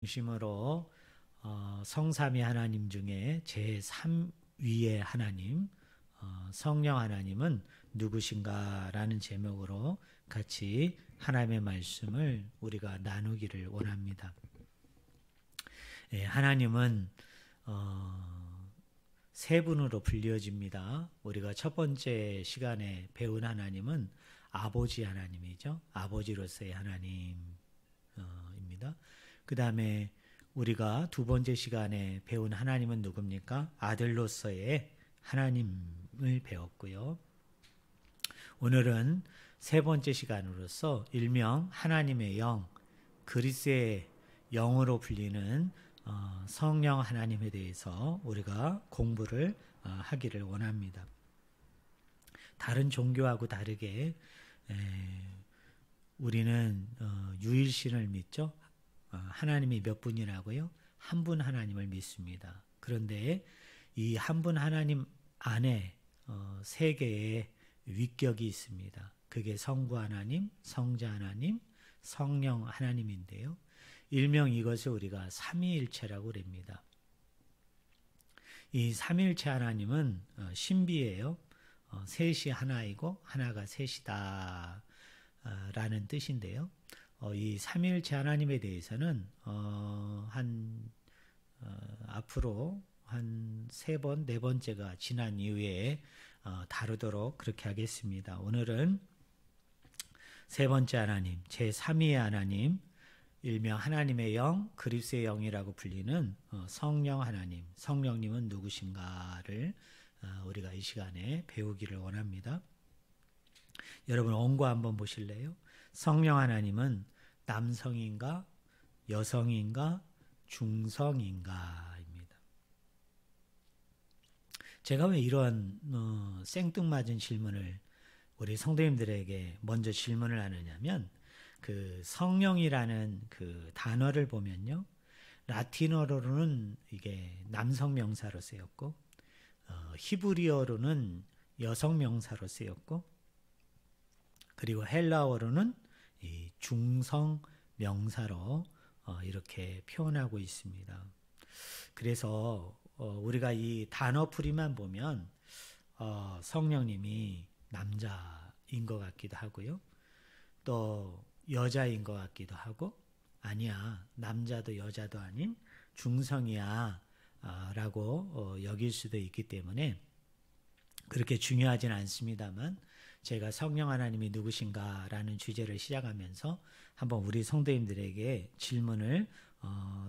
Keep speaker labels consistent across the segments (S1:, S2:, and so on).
S1: 중심으로 성삼위 하나님 중에 제3위의 하나님, 성령 하나님은 누구신가라는 제목으로 같이 하나님의 말씀을 우리가 나누기를 원합니다. 하나님은 세 분으로 불려집니다. 우리가 첫 번째 시간에 배운 하나님은 아버지 하나님이죠. 아버지로서의 하나님입니다. 그 다음에 우리가 두 번째 시간에 배운 하나님은 누굽니까? 아들로서의 하나님을 배웠고요. 오늘은 세 번째 시간으로서 일명 하나님의 영, 그리스의 영으로 불리는 성령 하나님에 대해서 우리가 공부를 하기를 원합니다. 다른 종교하고 다르게 우리는 유일신을 믿죠. 하나님이 몇 분이라고요? 한 분 하나님을 믿습니다. 그런데 이 한 분 하나님 안에 세 개의 위격이 있습니다. 그게 성부 하나님, 성자 하나님, 성령 하나님인데요. 일명 이것을 우리가 삼위일체라고 그럽니다. 이 삼위일체 하나님은 신비예요. 셋이 하나이고 하나가 셋이다 라는 뜻인데요. 이 삼위일체 하나님에 대해서는 앞으로 한 세 번, 네 번째가 지난 이후에 다루도록 그렇게 하겠습니다. 오늘은 세 번째 하나님, 제3위의 하나님, 일명 하나님의 영, 그리스의 영이라고 불리는 성령 하나님, 성령님은 누구신가를 우리가 이 시간에 배우기를 원합니다. 여러분 원고 한번 보실래요? 성령 하나님은 남성인가, 여성인가, 중성인가입니다. 제가 왜 이런 생뚱맞은 질문을 우리 성도님들에게 먼저 질문을 하느냐면 그 성령이라는 그 단어를 보면요, 라틴어로는 이게 남성 명사로 쓰였고 히브리어로는 여성 명사로 쓰였고 그리고 헬라어로는 이 중성 명사로 이렇게 표현하고 있습니다. 그래서 우리가 이 단어풀이만 보면 성령님이 남자인 것 같기도 하고요. 또 여자인 것 같기도 하고 아니야, 남자도 여자도 아닌 중성이야 라고 여길 수도 있기 때문에 그렇게 중요하진 않습니다만 제가 성령 하나님이 누구신가 라는 주제를 시작하면서 한번 우리 성도님들에게 질문을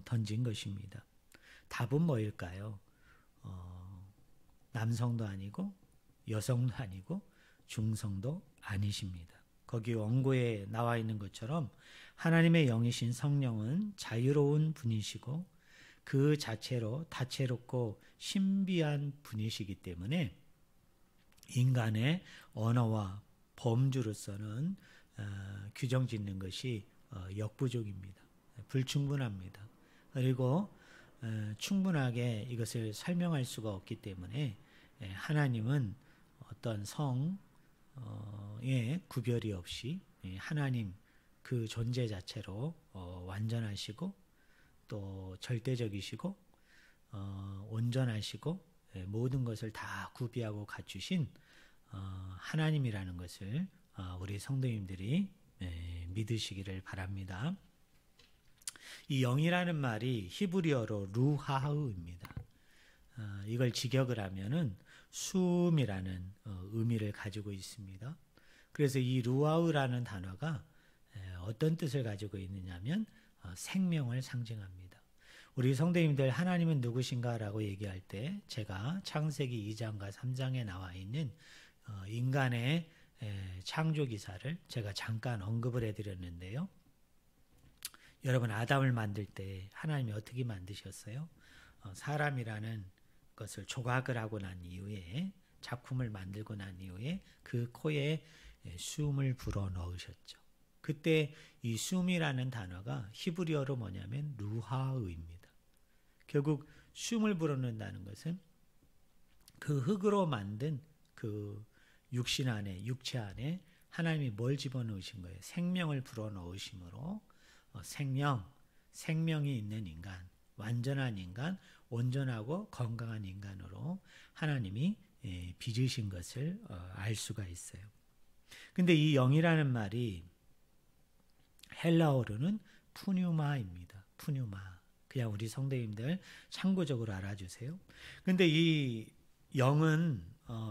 S1: 던진 것입니다. 답은 뭐일까요? 남성도 아니고 여성도 아니고 중성도 아니십니다. 거기 원고에 나와 있는 것처럼 하나님의 영이신 성령은 자유로운 분이시고 그 자체로 다채롭고 신비한 분이시기 때문에 인간의 언어와 범주로서는 규정 짓는 것이 역부족입니다. 불충분합니다. 그리고 충분하게 이것을 설명할 수가 없기 때문에 하나님은 어떤 성의 구별이 없이 하나님 그 존재 자체로 완전하시고 또 절대적이시고 온전하시고 모든 것을 다 구비하고 갖추신 하나님이라는 것을 우리 성도님들이 믿으시기를 바랍니다. 이 영이라는 말이 히브리어로 루하흐입니다. 이걸 직역을 하면은 숨이라는 의미를 가지고 있습니다. 그래서 이 루하흐라는 단어가 어떤 뜻을 가지고 있느냐면 생명을 상징합니다. 우리 성도님들 하나님은 누구신가 라고 얘기할 때 제가 창세기 2장과 3장에 나와 있는 인간의 창조 기사를 제가 잠깐 언급을 해드렸는데요. 여러분 아담을 만들 때 하나님이 어떻게 만드셨어요? 사람이라는 것을 조각을 하고 난 이후에 작품을 만들고 난 이후에 그 코에 숨을 불어 넣으셨죠. 그때 이 숨이라는 단어가 히브리어로 뭐냐면 루하의입니다. 결국 숨을 불어넣는다는 것은 그 흙으로 만든 그 육신 안에, 육체 안에 하나님이 뭘 집어넣으신 거예요? 생명을 불어넣으심으로 생명, 생명이 있는 인간, 완전한 인간, 온전하고 건강한 인간으로 하나님이 빚으신 것을 알 수가 있어요. 근데 이 영이라는 말이 헬라어로는 푸뉴마입니다. 푸뉴마. 그냥 우리 성도님들 참고적으로 알아주세요. 근데 이 영은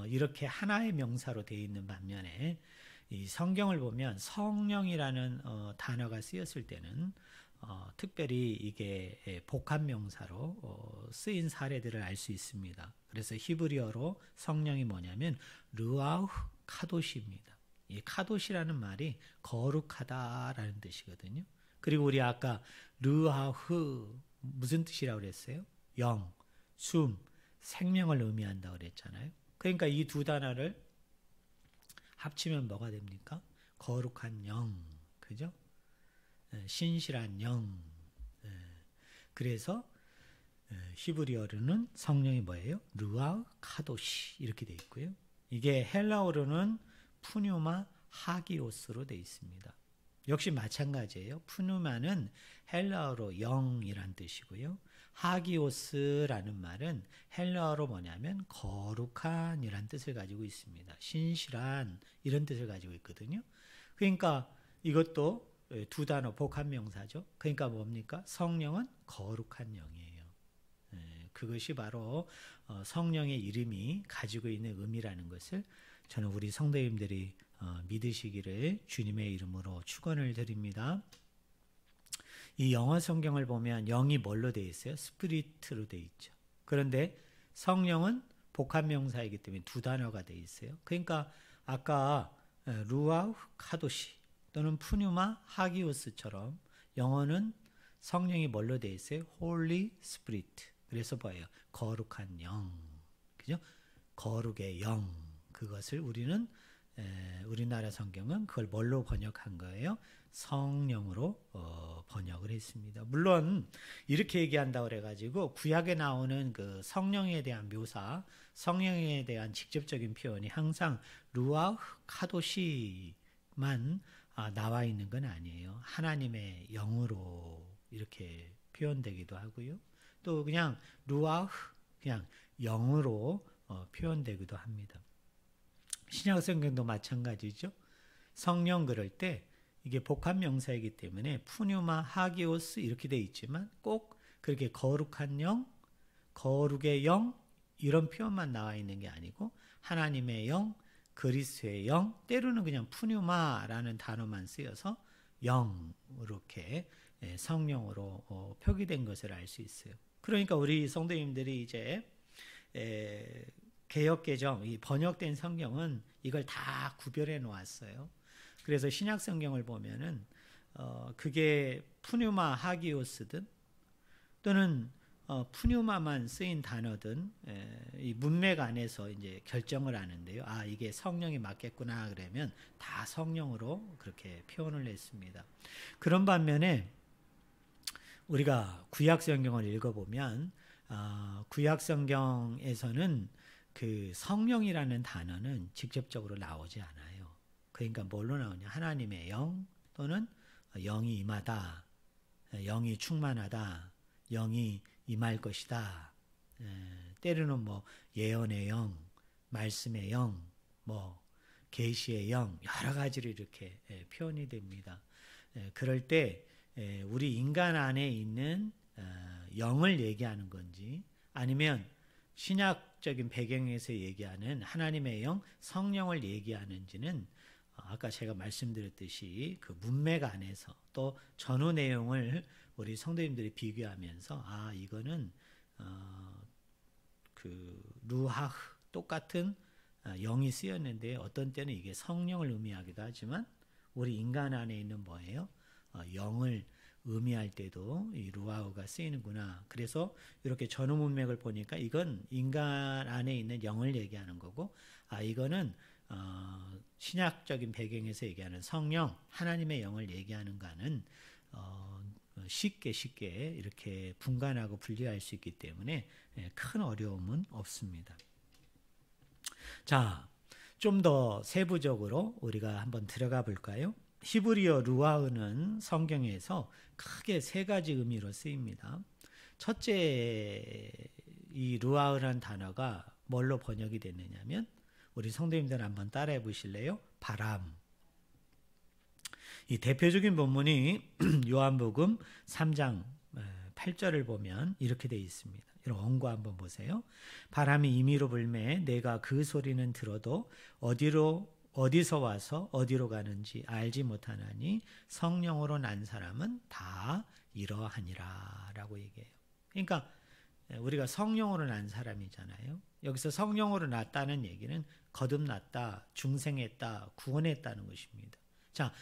S1: 이렇게 하나의 명사로 되어 있는 반면에 이 성경을 보면 성령이라는 단어가 쓰였을 때는 특별히 이게 복합 명사로 쓰인 사례들을 알 수 있습니다. 그래서 히브리어로 성령이 뭐냐면 르아흐 카도시입니다. 이 카도시라는 말이 거룩하다라는 뜻이거든요. 그리고 우리 아까 르아흐 무슨 뜻이라고 그랬어요? 영, 숨, 생명을 의미한다고 그랬잖아요. 그러니까 이 두 단어를 합치면 뭐가 됩니까? 거룩한 영, 그죠? 신실한 영. 그래서 히브리어로는 성령이 뭐예요? 르아 카도시 이렇게 돼 있고요. 이게 헬라어로는 푸뉴마 하기오스로 돼 있습니다. 역시 마찬가지예요. 푸뉴마는 헬라어로 영이란 뜻이고요. 하기오스라는 말은 헬라어로 뭐냐면 거룩한이란 뜻을 가지고 있습니다. 신실한 이런 뜻을 가지고 있거든요. 그러니까 이것도 두 단어 복합 명사죠. 그러니까 뭡니까? 성령은 거룩한 영이에요. 그것이 바로 성령의 이름이 가지고 있는 의미라는 것을 저는 우리 성도님들이 믿으시기를 주님의 이름으로 축원을 드립니다. 이 영어 성경을 보면 영이 뭘로 되어 있어요? 스피리트로 되어 있죠. 그런데 성령은 복합 명사이기 때문에 두 단어가 되어 있어요. 그러니까 아까 루아흐 카도시 또는 푸뉴마 하기오스처럼 영어는 성령이 뭘로 되어 있어요? Holy Spirit. 그래서 뭐예요? 거룩한 영. 그죠? 거룩의 영. 그것을 우리는 우리나라 성경은 그걸 뭘로 번역한 거예요? 성령으로 번역을 했습니다. 물론 이렇게 얘기한다고 그래가지고 구약에 나오는 그 성령에 대한 묘사, 성령에 대한 직접적인 표현이 항상 루아흐 카도시만 나와 있는 건 아니에요. 하나님의 영으로 이렇게 표현되기도 하고요. 또 그냥 루아흐 그냥 영으로 표현되기도 합니다. 신약 성경도 마찬가지죠. 성령 그럴 때 이게 복합 명사이기 때문에 푸뉴마 하기오스 이렇게 돼 있지만 꼭 그렇게 거룩한 영, 거룩의 영 이런 표현만 나와 있는 게 아니고 하나님의 영, 그리스도의 영, 때로는 그냥 푸뉴마라는 단어만 쓰여서 영 이렇게 성령으로 표기된 것을 알 수 있어요. 그러니까 우리 성도님들이 이제 개역개정, 이 번역된 성경은 이걸 다 구별해 놓았어요. 그래서 신약 성경을 보면은 그게 푸뉴마 하기오스든 또는 푸뉴마만 쓰인 단어든 이 문맥 안에서 이제 결정을 하는데요. 아 이게 성령이 맞겠구나 그러면 다 성령으로 그렇게 표현을 했습니다. 그런 반면에 우리가 구약 성경을 읽어보면 구약 성경에서는 그 성령이라는 단어는 직접적으로 나오지 않아요. 그러니까 뭘로 나오냐? 하나님의 영 또는 영이 임하다, 영이 충만하다, 영이 임할 것이다. 때로는 뭐 예언의 영, 말씀의 영, 뭐 계시의 영 여러 가지로 이렇게 표현이 됩니다. 그럴 때 우리 인간 안에 있는 영을 얘기하는 건지 아니면 신약적인 배경에서 얘기하는 하나님의 영, 성령을 얘기하는지는 아까 제가 말씀드렸듯이 그 문맥 안에서 또 전후 내용을 우리 성도님들이 비교하면서 아 이거는 그 루하흐 똑같은 영이 쓰였는데 어떤 때는 이게 성령을 의미하기도 하지만 우리 인간 안에 있는 뭐예요? 영을 의미할 때도 이 루아흐가 쓰이는구나. 그래서 이렇게 전후 문맥을 보니까 이건 인간 안에 있는 영을 얘기하는 거고 아 이거는 신약적인 배경에서 얘기하는 성령, 하나님의 영을 얘기하는가는 쉽게 이렇게 분간하고 분리할 수 있기 때문에 큰 어려움은 없습니다. 자, 좀 더 세부적으로 우리가 한번 들어가 볼까요? 히브리어 루아흐는 성경에서 크게 세 가지 의미로 쓰입니다. 첫째, 이 루아흐라는 단어가 뭘로 번역이 됐느냐면, 우리 성도님들 한번 따라해 보실래요? 바람. 이 대표적인 본문이 요한복음 3장 8절을 보면 이렇게 되어 있습니다. 이런 원고 한번 보세요. 바람이 임의로 불매 내가 그 소리는 들어도 어디서 와서 어디로 가는지 알지 못하나니 성령으로 난 사람은 다 이러하니라 라고 얘기해요. 그러니까 우리가 성령으로 난 사람이잖아요. 여기서 성령으로 났다는 얘기는 거듭났다, 중생했다, 구원했다는 것입니다. 자,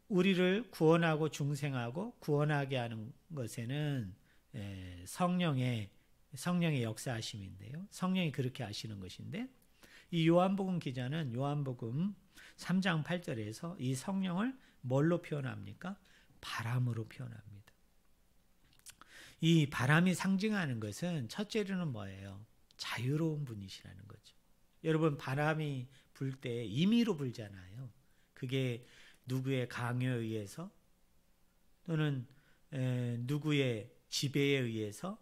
S1: 우리를 구원하고 중생하고 구원하게 하는 것에는 성령의 역사하심인데요. 성령이 그렇게 하시는 것인데, 이 요한복음 기자는 요한복음 3장 8절에서 이 성령을 뭘로 표현합니까? 바람으로 표현합니다. 이 바람이 상징하는 것은 첫째로는 뭐예요? 자유로운 분이시라는 거죠. 여러분, 바람이 불 때 임의로 불잖아요. 그게 누구의 강요에 의해서 또는 누구의 지배에 의해서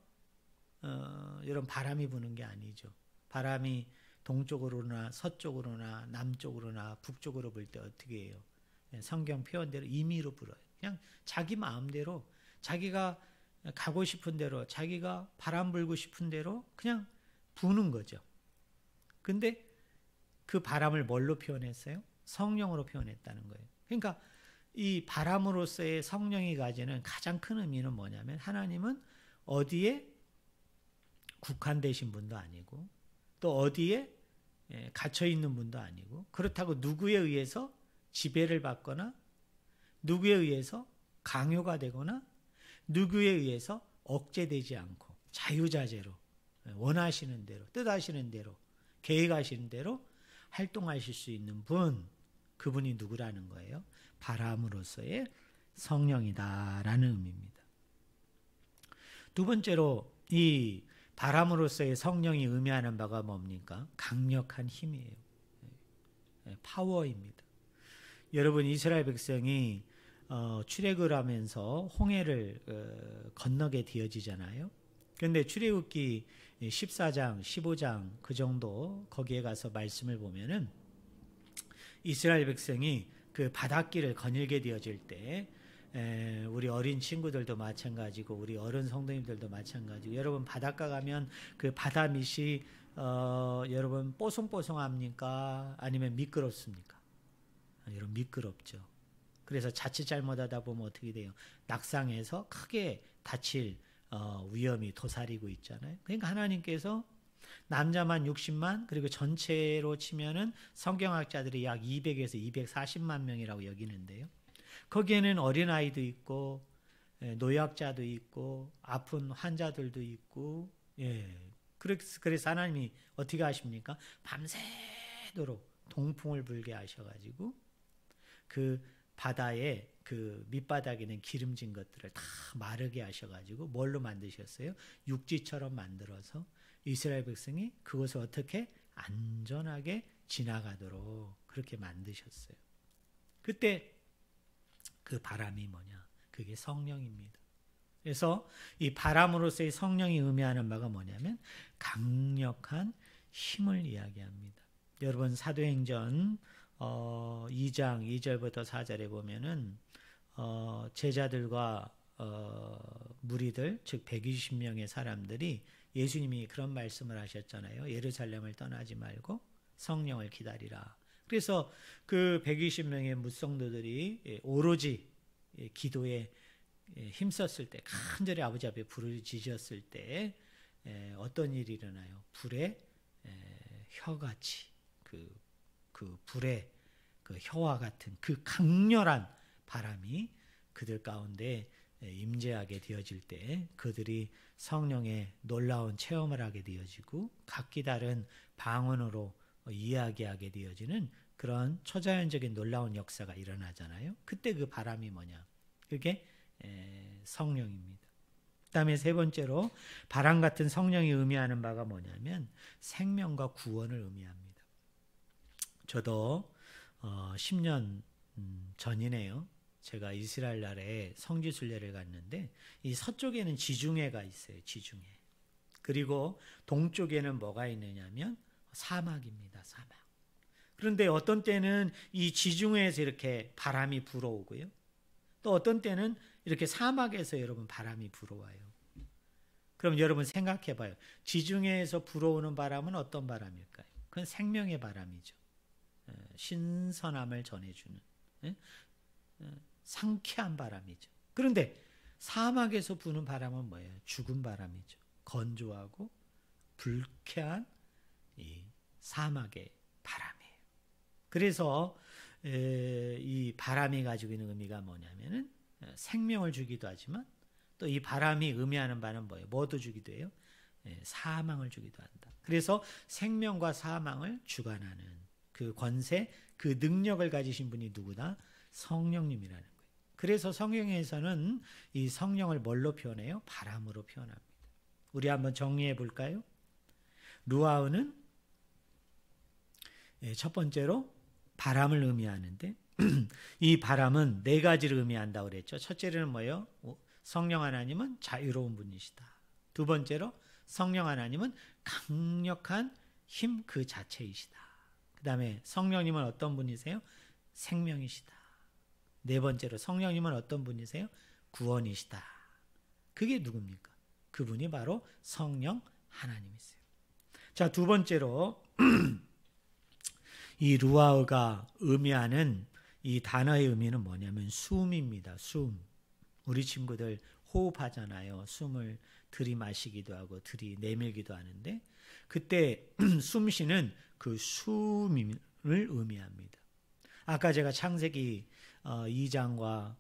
S1: 이런 바람이 부는 게 아니죠. 바람이 동쪽으로나 서쪽으로나 남쪽으로나 북쪽으로 불 때 어떻게 해요? 성경 표현대로 임의로 불어요. 그냥 자기 마음대로, 자기가 가고 싶은 대로, 자기가 바람 불고 싶은 대로 그냥 부는 거죠. 근데 그 바람을 뭘로 표현했어요? 성령으로 표현했다는 거예요. 그러니까 이 바람으로서의 성령이 가지는 가장 큰 의미는 뭐냐면, 하나님은 어디에 국한되신 분도 아니고 또 어디에 갇혀 있는 분도 아니고, 그렇다고 누구에 의해서 지배를 받거나 누구에 의해서 강요가 되거나 누구에 의해서 억제되지 않고 자유자재로 원하시는 대로, 뜻하시는 대로, 계획하시는 대로 활동하실 수 있는 분, 그분이 누구라는 거예요? 바람으로서의 성령이다라는 의미입니다. 두 번째로, 이 바람으로서의 성령이 의미하는 바가 뭡니까? 강력한 힘이에요. 파워입니다. 여러분, 이스라엘 백성이 출애굽을 하면서 홍해를 건너게 되어지잖아요. 그런데 출애굽기 14장, 15장 그 정도 거기에 가서 말씀을 보면은 이스라엘 백성이 그 바닷길을 거닐게 되어질 때, 우리 어린 친구들도 마찬가지고 우리 어른 성도님들도 마찬가지고, 여러분 바닷가 가면 그 바다 밑이 여러분 뽀송뽀송합니까? 아니면 미끄럽습니까? 여러분 미끄럽죠. 그래서 자칫 잘못하다 보면 어떻게 돼요? 낙상해서 크게 다칠 위험이 도사리고 있잖아요. 그러니까 하나님께서 남자만 60만, 그리고 전체로 치면은 성경학자들이 약 200에서 240만 명이라고 여기는데요. 거기에는 어린아이도 있고 노약자도 있고 아픈 환자들도 있고, 그래서 하나님이 어떻게 하십니까? 밤새도록 동풍을 불게 하셔가지고 그 바다에 그 밑바닥에는 기름진 것들을 다 마르게 하셔가지고 뭘로 만드셨어요? 육지처럼 만들어서 이스라엘 백성이 그것을 어떻게 안전하게 지나가도록 그렇게 만드셨어요. 그때 그 바람이 뭐냐? 그게 성령입니다. 그래서 이 바람으로서의 성령이 의미하는 바가 뭐냐면 강력한 힘을 이야기합니다. 여러분, 사도행전 2장 2절부터 4절에 보면은 제자들과 무리들, 즉 120명의 사람들이, 예수님이 그런 말씀을 하셨잖아요. 예루살렘을 떠나지 말고 성령을 기다리라. 그래서 그 120명의 무성도들이 오로지 기도에 힘썼을 때, 간절히 아버지 앞에 부르짖었을 때 어떤 일이 일어나요? 불에 혀같이, 그 불에 그 혀와 같은 그 강렬한 바람이 그들 가운데 임재하게 되어질 때 그들이 성령의 놀라운 체험을 하게 되어지고 각기 다른 방언으로 이야기하게 되어지는 그런 초자연적인 놀라운 역사가 일어나잖아요. 그때 그 바람이 뭐냐? 그게 성령입니다. 그 다음에 세 번째로 바람 같은 성령이 의미하는 바가 뭐냐면 생명과 구원을 의미합니다. 저도 10년 전이네요. 제가 이스라엘 나라에 성지 순례를 갔는데 이 서쪽에는 지중해가 있어요. 지중해. 그리고 동쪽에는 뭐가 있느냐면 사막입니다. 사막. 그런데 어떤 때는 이 지중해에서 이렇게 바람이 불어오고요. 또 어떤 때는 이렇게 사막에서 여러분 바람이 불어와요. 그럼 여러분 생각해 봐요. 지중해에서 불어오는 바람은 어떤 바람일까요? 그건 생명의 바람이죠. 신선함을 전해주는 상쾌한 바람이죠. 그런데 사막에서 부는 바람은 뭐예요? 죽은 바람이죠. 건조하고 불쾌한 이 사막의 바람이에요. 그래서 이 바람이 가지고 있는 의미가 뭐냐면은 생명을 주기도 하지만 또 이 바람이 의미하는 바는 뭐예요? 뭐도 주기도 해요? 사망을 주기도 한다. 그래서 생명과 사망을 주관하는 그 권세, 그 능력을 가지신 분이 누구다? 성령님이라는 거예요. 그래서 성경에서는 이 성령을 뭘로 표현해요? 바람으로 표현합니다. 우리 한번 정리해 볼까요? 루아흐는 첫 번째로 바람을 의미하는데 이 바람은 네 가지를 의미한다고 그랬죠. 첫째로는 뭐예요? 성령 하나님은 자유로운 분이시다. 두 번째로 성령 하나님은 강력한 힘 그 자체이시다. 그 다음에 성령님은 어떤 분이세요? 생명이시다. 네 번째로 성령님은 어떤 분이세요? 구원이시다. 그게 누굽니까? 그분이 바로 성령 하나님이세요. 자, 두 번째로 이 루아흐가 의미하는 이 단어의 의미는 뭐냐면 숨입니다. 숨. 우리 친구들 호흡하잖아요. 숨을 들이마시기도 하고 들이내밀기도 하는데 그때 숨 쉬는 그 숨을 의미합니다. 아까 제가 창세기 2장과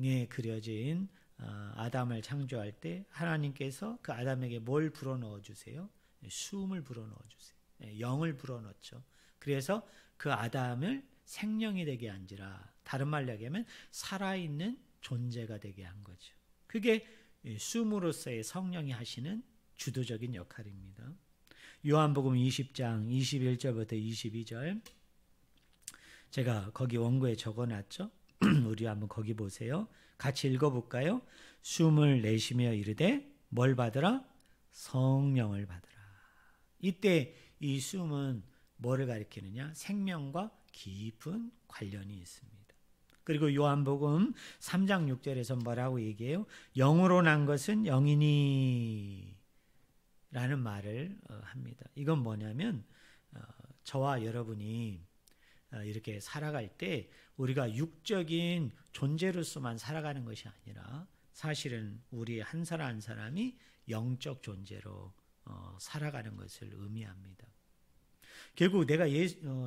S1: 에 그려진 아담을 창조할 때 하나님께서 그 아담에게 뭘 불어넣어 주세요? 숨을 불어넣어 주세요. 영을 불어넣죠. 그래서 그 아담을 생명이 되게 한지라, 다른 말로 얘기하면 살아있는 존재가 되게 한 거죠. 그게 숨으로서의 성령이 하시는 주도적인 역할입니다. 요한복음 20장 21절부터 22절 제가 거기 원고에 적어놨죠. 우리 한번 거기 보세요. 같이 읽어볼까요? 숨을 내쉬며 이르되 뭘 받으라? 성령을 받으라. 이때 이 숨은 뭐를 가리키느냐? 생명과 깊은 관련이 있습니다. 그리고 요한복음 3장 6절에서 뭐라고 얘기해요? 영으로 난 것은 영이니 라는 말을 합니다. 이건 뭐냐면 저와 여러분이 이렇게 살아갈 때 우리가 육적인 존재로서만 살아가는 것이 아니라 사실은 우리 한 사람 한 사람이 영적 존재로 살아가는 것을 의미합니다. 결국 내가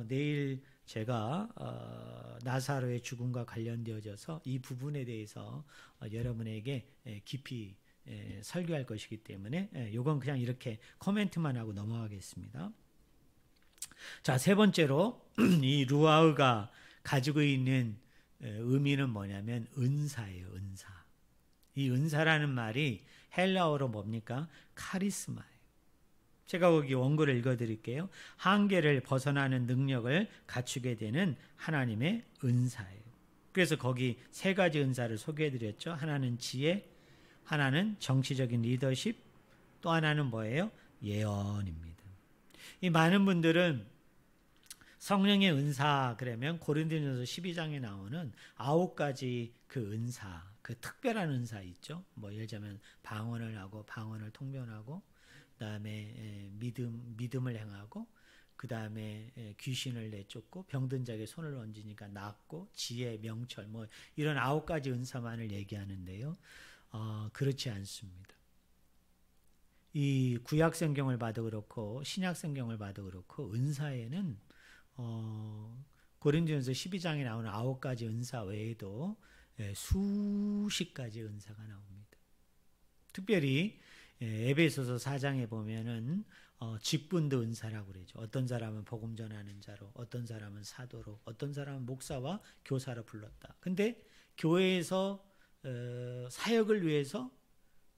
S1: 내일 제가 나사로의 죽음과 관련되어져서 이 부분에 대해서 여러분에게 깊이 설교할 것이기 때문에 이건 그냥 이렇게 코멘트만 하고 넘어가겠습니다. 자, 세 번째로 이 루아흐가 가지고 있는 의미는 뭐냐면 은사예요. 은사. 이 은사라는 말이 헬라어로 뭡니까? 카리스마예요. 제가 거기 원고를 읽어드릴게요. 한계를 벗어나는 능력을 갖추게 되는 하나님의 은사예요. 그래서 거기 세 가지 은사를 소개해드렸죠. 하나는 지혜, 하나는 정치적인 리더십, 또 하나는 뭐예요? 예언입니다. 이 많은 분들은 성령의 은사 그러면 고린도전서 12장에 나오는 9가지 그 은사, 그 특별한 은사 있죠. 뭐 예를 들자면 방언을 하고 방언을 통변하고 그다음에 믿음을 행하고 그다음에 귀신을 내쫓고 병든 자에게 손을 얹으니까 낫고 지혜, 명철 뭐 이런 9가지 은사만을 얘기하는데요. 그렇지 않습니다. 이 구약 성경을 봐도 그렇고 신약 성경을 봐도 그렇고 은사에는 고린도전서 12장에 나오는 9가지 은사 외에도 수십 가지 은사가 나옵니다. 특별히 에베소서 4장에 보면은 직분도 은사라고 그러죠. 어떤 사람은 복음 전하는 자로, 어떤 사람은 사도로, 어떤 사람은 목사와 교사로 불렀다. 근데 교회에서 사역을 위해서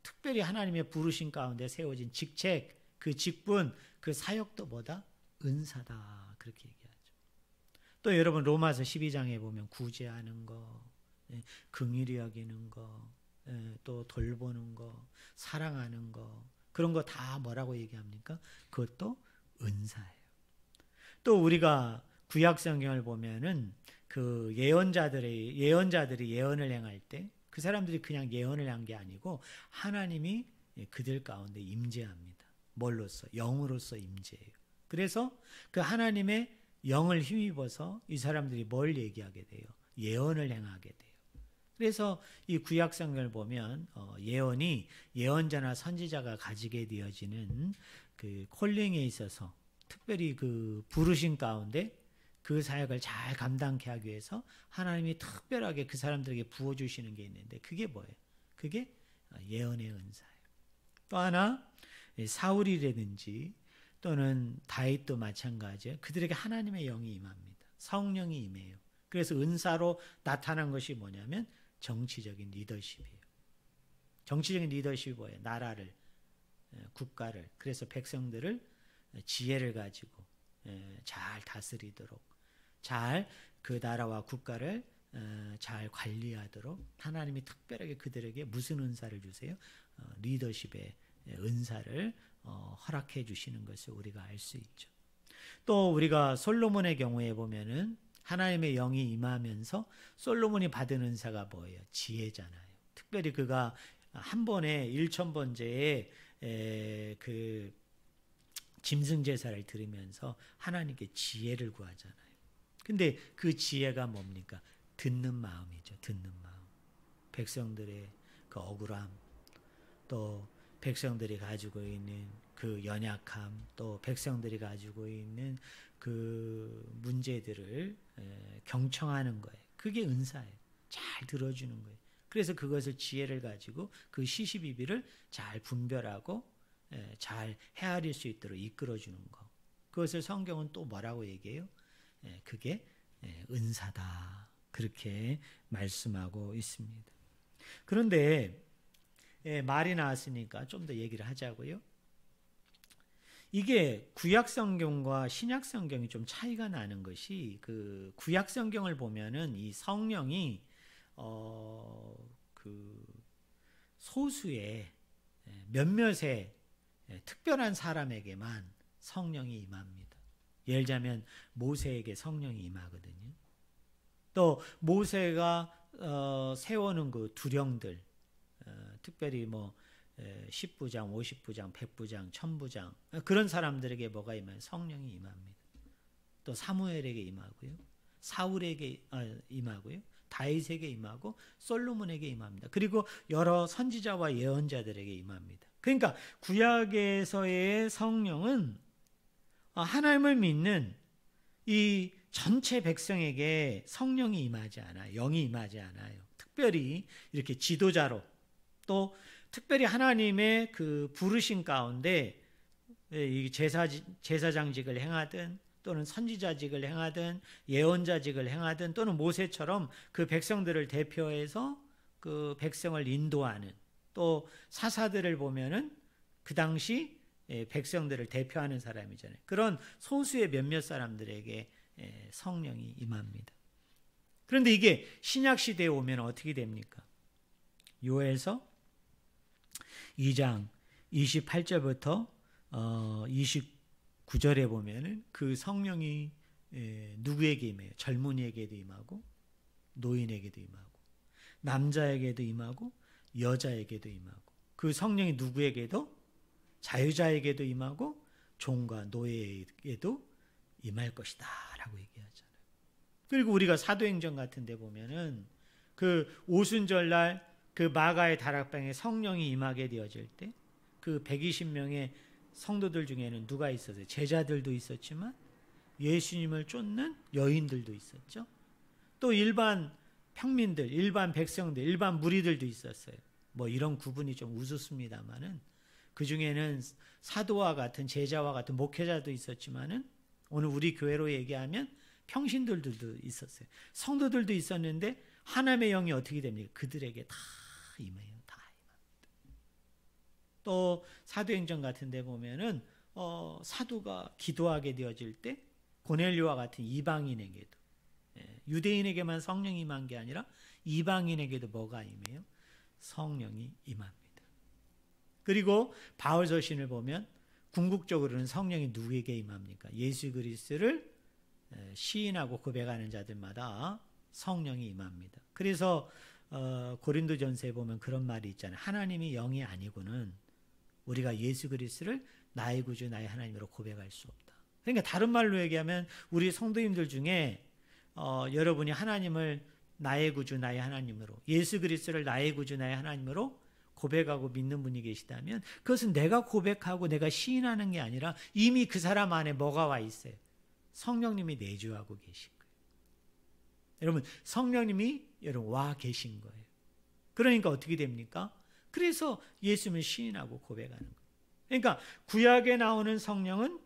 S1: 특별히 하나님의 부르신 가운데 세워진 직책, 그 직분, 그 사역도 뭐다? 은사다. 그렇게 얘기하죠. 또 여러분 로마서 12장에 보면 구제하는 거, 긍휼히 여기는 거, 또 돌보는 거, 사랑하는 거, 그런 거 다 뭐라고 얘기합니까? 그것도 은사예요. 또 우리가 구약 성경을 보면은 그 예언자들이 예언을 행할 때 그 사람들이 그냥 예언을 한 게 아니고 하나님이 그들 가운데 임재합니다. 뭘로써? 영으로써 임재해요. 그래서 그 하나님의 영을 힘입어서 이 사람들이 뭘 얘기하게 돼요? 예언을 행하게 돼요. 그래서 이 구약 성경을 보면 예언이 예언자나 선지자가 가지게 되어지는 그 콜링에 있어서 특별히 그 부르심 가운데 그 사역을 잘 감당케 하기 위해서 하나님이 특별하게 그 사람들에게 부어주시는 게 있는데 그게 뭐예요? 그게 예언의 은사예요. 또 하나 사울이라든지 또는 다윗도 마찬가지예요. 그들에게 하나님의 영이 임합니다. 성령이 임해요. 그래서 은사로 나타난 것이 뭐냐면 정치적인 리더십이에요. 정치적인 리더십이 뭐예요? 나라를, 국가를, 그래서 백성들을 지혜를 가지고 잘 다스리도록, 잘 그 나라와 국가를 잘 관리하도록 하나님이 특별하게 그들에게 무슨 은사를 주세요? 리더십의 은사를 허락해 주시는 것을 우리가 알 수 있죠. 또 우리가 솔로몬의 경우에 보면은 하나님의 영이 임하면서 솔로몬이 받은 은사가 뭐예요? 지혜잖아요. 특별히 그가 한 번에 1,000번째에 그 짐승 제사를 드리면서 하나님께 지혜를 구하잖아요. 근데 그 지혜가 뭡니까? 듣는 마음이죠. 듣는 마음. 백성들의 그 억울함, 또 백성들이 가지고 있는 그 연약함, 또 백성들이 가지고 있는 그 문제들을 경청하는 거예요. 그게 은사예요. 잘 들어주는 거예요. 그래서 그것을 지혜를 가지고 그 시시비비를 잘 분별하고 잘 헤아릴 수 있도록 이끌어주는 거. 그것을 성경은 또 뭐라고 얘기해요? 그게 은사다. 그렇게 말씀하고 있습니다. 그런데 말이 나왔으니까 좀 더 얘기를 하자고요. 이게 구약 성경과 신약 성경이 좀 차이가 나는 것이 그 구약 성경을 보면은 이 성령이 그 소수의 몇몇의 특별한 사람에게만 성령이 임합니다. 예를 들자면 모세에게 성령이 임하거든요. 또 모세가 세우는 그 두령들, 특별히 뭐 10부장, 50부장, 100부장, 1000부장 그런 사람들에게 뭐가 임하면 성령이 임합니다. 또 사무엘에게 임하고요. 사울에게 임하고요. 다윗에게 임하고 솔로몬에게 임합니다. 그리고 여러 선지자와 예언자들에게 임합니다. 그러니까 구약에서의 성령은 하나님을 믿는 이 전체 백성에게 성령이 임하지 않아요. 영이 임하지 않아요. 특별히 이렇게 지도자로 또 특별히 하나님의 그 부르심 가운데 제사장직을 행하든 또는 선지자직을 행하든 예언자직을 행하든 또는 모세처럼 그 백성들을 대표해서 그 백성을 인도하는 또 사사들을 보면은 그 당시 백성들을 대표하는 사람이잖아요. 그런 소수의 몇몇 사람들에게 성령이 임합니다. 그런데 이게 신약 시대에 오면 어떻게 됩니까? 요엘서 2장 28절부터 29절에 보면은 그 성령이 누구에게 임해요? 젊은이에게도 임하고 노인에게도 임하고 남자에게도 임하고 여자에게도 임하고 그 성령이 누구에게도 자유자에게도 임하고 종과 노예에게도 임할 것이다 라고 얘기하잖아요. 그리고 우리가 사도행전 같은 데 보면은 그 오순절날 그 마가의 다락방에 성령이 임하게 되어질 때 그 120명의 성도들 중에는 누가 있었어요? 제자들도 있었지만 예수님을 쫓는 여인들도 있었죠. 또 일반 평민들, 일반 백성들, 일반 무리들도 있었어요. 뭐 이런 구분이 좀 우습습니다만은 그 중에는 사도와 같은 제자와 같은 목회자도 있었지만은 오늘 우리 교회로 얘기하면 평신들도 있었어요. 성도들도 있었는데 하나님의 영이 어떻게 됩니까? 그들에게 다 임해요. 다 임합니다. 또 사도행전 같은 데 보면은 사도가 기도하게 되어질 때 고넬료와 같은 이방인에게도 유대인에게만 성령이 임한 게 아니라 이방인에게도 뭐가 임해요? 성령이 임합니다. 그리고 바울 서신을 보면 궁극적으로는 성령이 누구에게 임합니까? 예수 그리스도를 시인하고 고백하는 자들마다 성령이 임합니다. 그래서 고린도전서에 보면 그런 말이 있잖아요. 하나님이 영이 아니고는 우리가 예수 그리스도를 나의 구주 나의 하나님으로 고백할 수 없다. 그러니까 다른 말로 얘기하면 우리 성도님들 중에 여러분이 하나님을 나의 구주 나의 하나님으로, 예수 그리스도를 나의 구주 나의 하나님으로 고백하고 믿는 분이 계시다면 그것은 내가 고백하고 내가 시인하는 게 아니라 이미 그 사람 안에 뭐가 와 있어요? 성령님이 내주하고 계신 거예요. 여러분, 성령님이 여러분 와 계신 거예요. 그러니까 어떻게 됩니까? 그래서 예수님을 시인하고 고백하는 거예요. 그러니까 구약에 나오는 성령은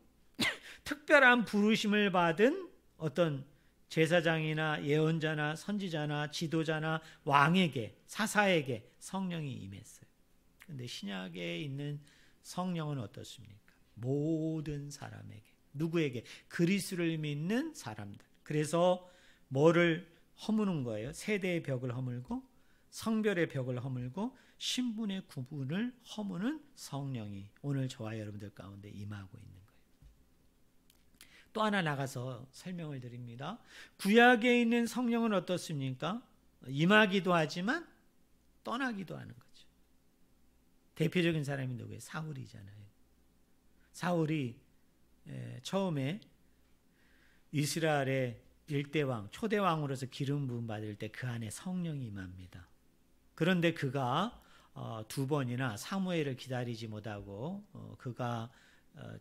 S1: 특별한 부르심을 받은 어떤 제사장이나 예언자나 선지자나 지도자나 왕에게, 사사에게 성령이 임했어요. 그런데 신약에 있는 성령은 어떻습니까? 모든 사람에게, 누구에게? 그리스도를 믿는 사람들. 그래서 뭐를 허무는 거예요? 세대의 벽을 허물고 성별의 벽을 허물고 신분의 구분을 허무는 성령이 오늘 저와 여러분들 가운데 임하고 있는 거예요. 또 하나 나가서 설명을 드립니다. 구약에 있는 성령은 어떻습니까? 임하기도 하지만 떠나기도 하는 거죠. 대표적인 사람이 누구예요? 사울이잖아요. 사울이 처음에 이스라엘의 일대왕, 초대왕으로서 기름 부음 받을 때 그 안에 성령이 임합니다. 그런데 그가 두 번이나 사무엘을 기다리지 못하고 그가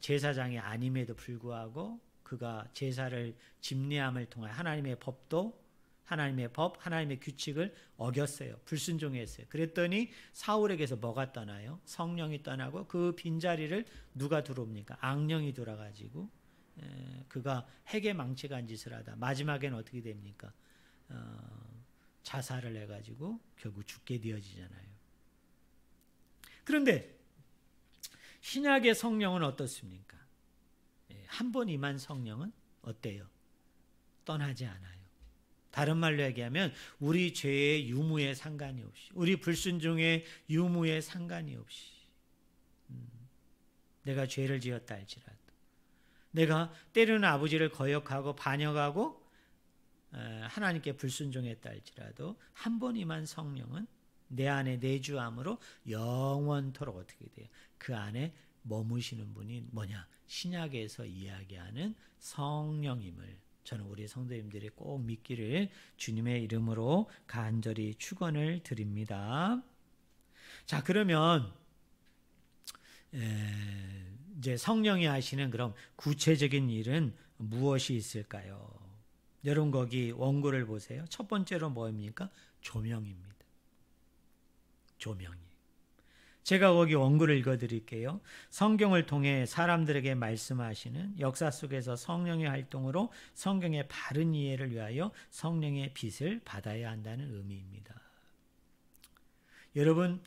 S1: 제사장이 아님에도 불구하고 그가 제사를 집례함을 통해 하나님의 법도 하나님의 법, 하나님의 규칙을 어겼어요. 불순종했어요. 그랬더니 사울에게서 뭐가 떠나요? 성령이 떠나고 그 빈자리를 누가 들어옵니까? 악령이 들어가지고 그가 핵에 망치간 짓을 하다 마지막에는 어떻게 됩니까? 자살을 해가지고 결국 죽게 되어지잖아요. 그런데 신약의 성령은 어떻습니까? 한 번 임한 성령은 어때요? 떠나지 않아요. 다른 말로 얘기하면 우리 죄의 유무에 상관이 없이, 우리 불순종의 유무에 상관이 없이, 내가 죄를 지었다 할지라도, 내가 때로는 아버지를 거역하고 반역하고 하나님께 불순종했다 할지라도 한 번 임한 성령은 내 안에 내주함으로 영원토록 어떻게 돼요? 그 안에 머무시는 분이 뭐냐? 신약에서 이야기하는 성령임을 저는 우리 성도님들이 꼭 믿기를 주님의 이름으로 간절히 축원을 드립니다. 자, 그러면 이제 성령이 하시는 그럼 구체적인 일은 무엇이 있을까요? 여러분 거기 원고를 보세요. 첫 번째로 뭐입니까? 조명입니다. 조명이. 제가 거기 원고를 읽어드릴게요. 성경을 통해 사람들에게 말씀하시는 역사 속에서 성령의 활동으로 성경의 바른 이해를 위하여 성령의 빛을 받아야 한다는 의미입니다. 여러분,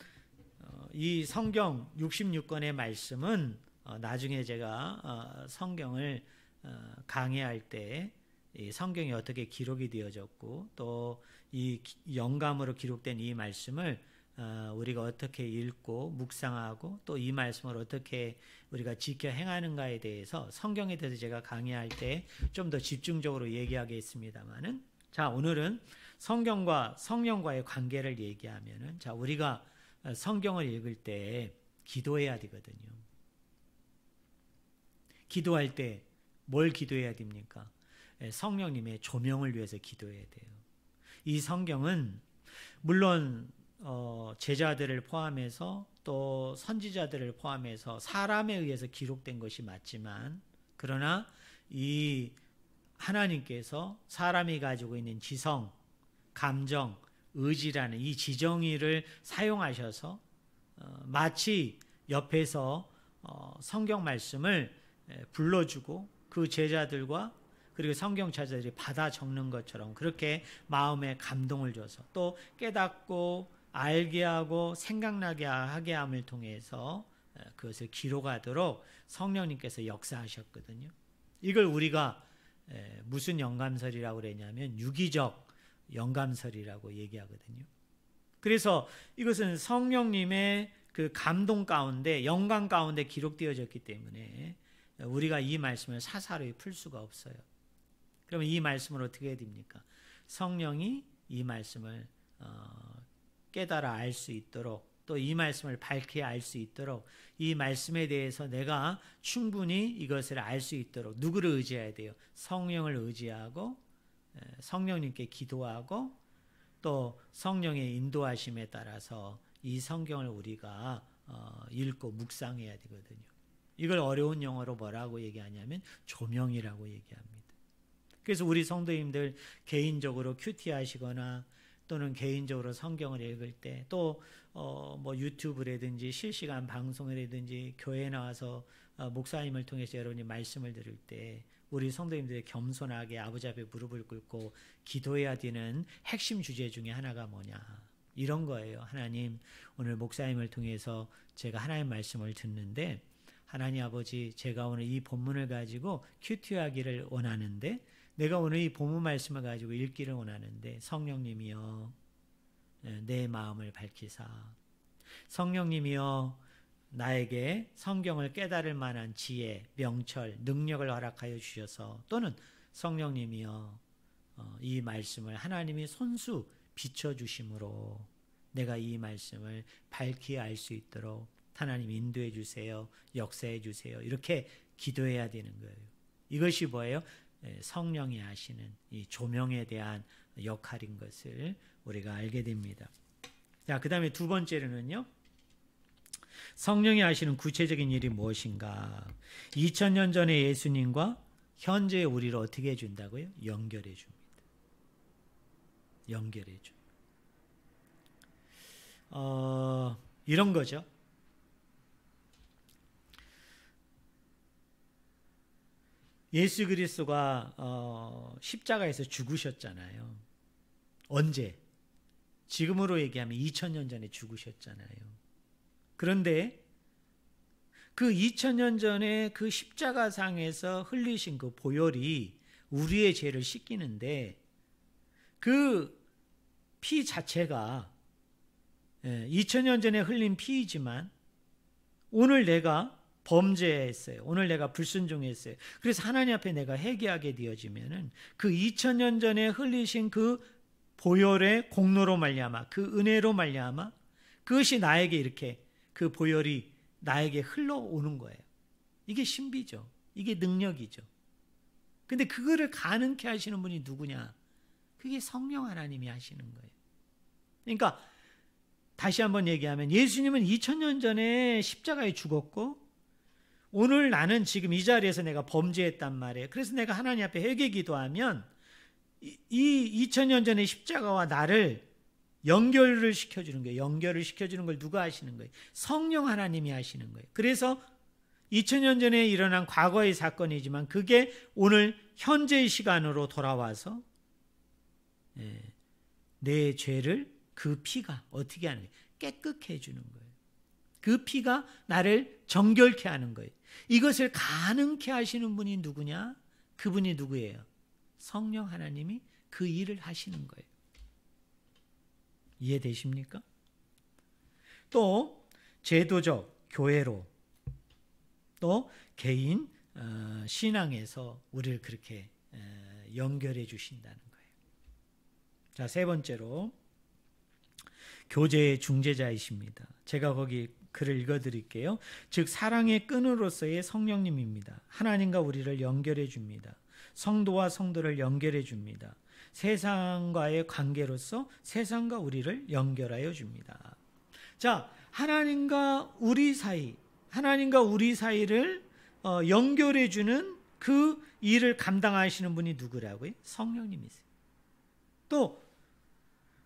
S1: 이 성경 66권의 말씀은 나중에 제가 성경을 강의할 때 성경이 어떻게 기록이 되어졌고 또 이 영감으로 기록된 이 말씀을 우리가 어떻게 읽고 묵상하고 또 이 말씀을 어떻게 우리가 지켜 행하는가에 대해서 성경에 대해서 제가 강의할 때 좀 더 집중적으로 얘기하겠습니다만은, 자, 오늘은 성경과 성령과의 관계를 얘기하면은, 자, 우리가 성경을 읽을 때 기도해야 되거든요. 기도할 때 뭘 기도해야 됩니까? 성령님의 조명을 위해서 기도해야 돼요. 이 성경은 물론 제자들을 포함해서 또 선지자들을 포함해서 사람에 의해서 기록된 것이 맞지만, 그러나 이 하나님께서 사람이 가지고 있는 지성, 감정, 의지라는 이 지정의를 사용하셔서 마치 옆에서 성경 말씀을 불러주고 그 제자들과 그리고 성경자들이 받아 적는 것처럼 그렇게 마음에 감동을 줘서 또 깨닫고 알게 하고 생각나게 하게 함을 통해서 그것을 기록하도록 성령님께서 역사하셨거든요. 이걸 우리가 무슨 영감설이라고 그러냐면 유기적 영감설이라고 얘기하거든요. 그래서 이것은 성령님의 그 감동 가운데, 영광 가운데 기록되어졌기 때문에 우리가 이 말씀을 사사로이 풀 수가 없어요. 그러면 이 말씀을 어떻게 해야 됩니까? 성령이 이 말씀을 깨달아 알 수 있도록, 또 이 말씀을 밝히 알 수 있도록, 이 말씀에 대해서 내가 충분히 이것을 알 수 있도록 누구를 의지해야 돼요? 성령을 의지하고 성령님께 기도하고 또 성령의 인도하심에 따라서 이 성경을 우리가 읽고 묵상해야 되거든요. 이걸 어려운 영어로 뭐라고 얘기하냐면 조명이라고 얘기합니다. 그래서 우리 성도님들 개인적으로 큐티 하시거나 또는 개인적으로 성경을 읽을 때, 또 뭐 유튜브라든지 실시간 방송이라든지 교회에 나와서 목사님을 통해서 여러분이 말씀을 들을 때 우리 성도님들이 겸손하게 아버지 앞에 무릎을 꿇고 기도해야 되는 핵심 주제 중에 하나가 뭐냐, 이런 거예요. 하나님, 오늘 목사님을 통해서 제가 하나님 말씀을 듣는데 하나님 아버지, 제가 오늘 이 본문을 가지고 큐티하기를 원하는데, 내가 오늘 이 본문 말씀을 가지고 읽기를 원하는데 성령님이여 내 마음을 밝히사, 성령님이여 나에게 성경을 깨달을 만한 지혜, 명철, 능력을 허락하여 주셔서, 또는 성령님이여 이 말씀을 하나님이 손수 비춰주심으로 내가 이 말씀을 밝히 알 수 있도록 하나님 인도해 주세요, 역사해 주세요, 이렇게 기도해야 되는 거예요. 이것이 뭐예요? 성령이 하시는 이 조명에 대한 역할인 것을 우리가 알게 됩니다. 자, 그 다음에 두 번째로는요, 성령이 하시는 구체적인 일이 무엇인가? 2000년 전에 예수님과 현재의 우리를 어떻게 해준다고요? 연결해 줍니다. 연결해 줘. 이런 거죠. 예수 그리스도가 십자가에서 죽으셨잖아요. 언제? 지금으로 얘기하면 2000년 전에 죽으셨잖아요. 그런데 그 2000년 전에 그 십자가상에서 흘리신 그 보혈이 우리의 죄를 씻기는데, 그 피 자체가 2000년 전에 흘린 피이지만 오늘 내가 범죄했어요. 오늘 내가 불순종했어요. 그래서 하나님 앞에 내가 회개하게 되어지면은 그 2000년 전에 흘리신 그 보혈의 공로로 말미암아, 그 은혜로 말미암아 그것이 나에게 이렇게 그 보혈이 나에게 흘러오는 거예요. 이게 신비죠. 이게 능력이죠. 근데 그거를 가능케 하시는 분이 누구냐? 그게 성령 하나님이 하시는 거예요. 그러니까 다시 한번 얘기하면 예수님은 2000년 전에 십자가에 죽었고, 오늘 나는 지금 이 자리에서 내가 범죄했단 말이에요. 그래서 내가 하나님 앞에 회개 기도하면 이 2000년 전의 십자가와 나를 연결을 시켜주는 거예요. 연결을 시켜주는 걸 누가 하시는 거예요? 성령 하나님이 하시는 거예요. 그래서 2000년 전에 일어난 과거의 사건이지만 그게 오늘 현재의 시간으로 돌아와서 내 죄를 그 피가 어떻게 하는 거예요? 깨끗게 해주는 거예요. 그 피가 나를 정결케 하는 거예요. 이것을 가능케 하시는 분이 누구냐? 그분이 누구예요? 성령 하나님이 그 일을 하시는 거예요. 이해되십니까? 또 제도적 교회로, 또 개인 신앙에서 우리를 그렇게 연결해 주신다는 거예요. 자, 세 번째로 교제의 중재자이십니다. 제가 거기 글을 읽어드릴게요. 즉 사랑의 끈으로서의 성령님입니다. 하나님과 우리를 연결해 줍니다. 성도와 성도를 연결해 줍니다. 세상과의 관계로서 세상과 우리를 연결하여 줍니다. 자, 하나님과 우리 사이를 연결해 주는 그 일을 감당하시는 분이 누구라고요? 성령님이세요. 또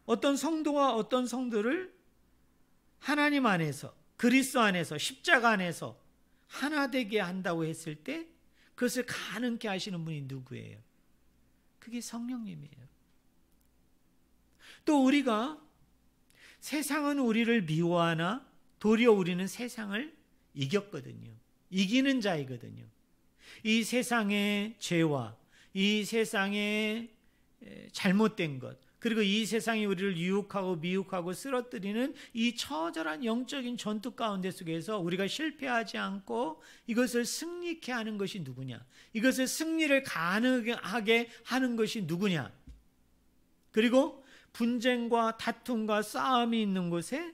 S1: 어떤 성도와 어떤 성도를 하나님 안에서, 그리스도 안에서, 십자가 안에서 하나 되게 한다고 했을 때 그것을 가능케 하시는 분이 누구예요? 그게 성령님이에요. 또 우리가 세상은 우리를 미워하나 도리어 우리는 세상을 이겼거든요. 이기는 자이거든요. 이 세상의 죄와 이 세상의 잘못된 것, 그리고 이 세상이 우리를 유혹하고 미혹하고 쓰러뜨리는 이 처절한 영적인 전투 가운데 속에서 우리가 실패하지 않고 이것을 승리케 하는 것이 누구냐? 이것을 승리를 가능하게 하는 것이 누구냐? 그리고 분쟁과 다툼과 싸움이 있는 곳에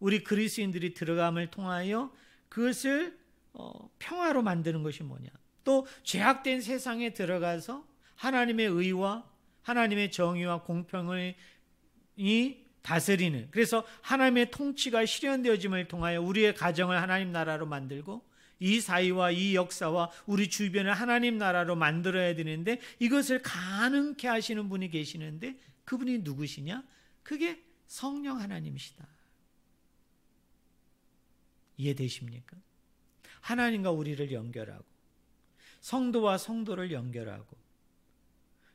S1: 우리 그리스도인들이 들어감을 통하여 그것을 평화로 만드는 것이 뭐냐? 또 죄악된 세상에 들어가서 하나님의 의와 하나님의 정의와 공평을 다스리는, 그래서 하나님의 통치가 실현되어짐을 통하여 우리의 가정을 하나님 나라로 만들고 이 사회와 이 역사와 우리 주변을 하나님 나라로 만들어야 되는데 이것을 가능케 하시는 분이 계시는데 그분이 누구시냐? 그게 성령 하나님이시다. 이해되십니까? 하나님과 우리를 연결하고 성도와 성도를 연결하고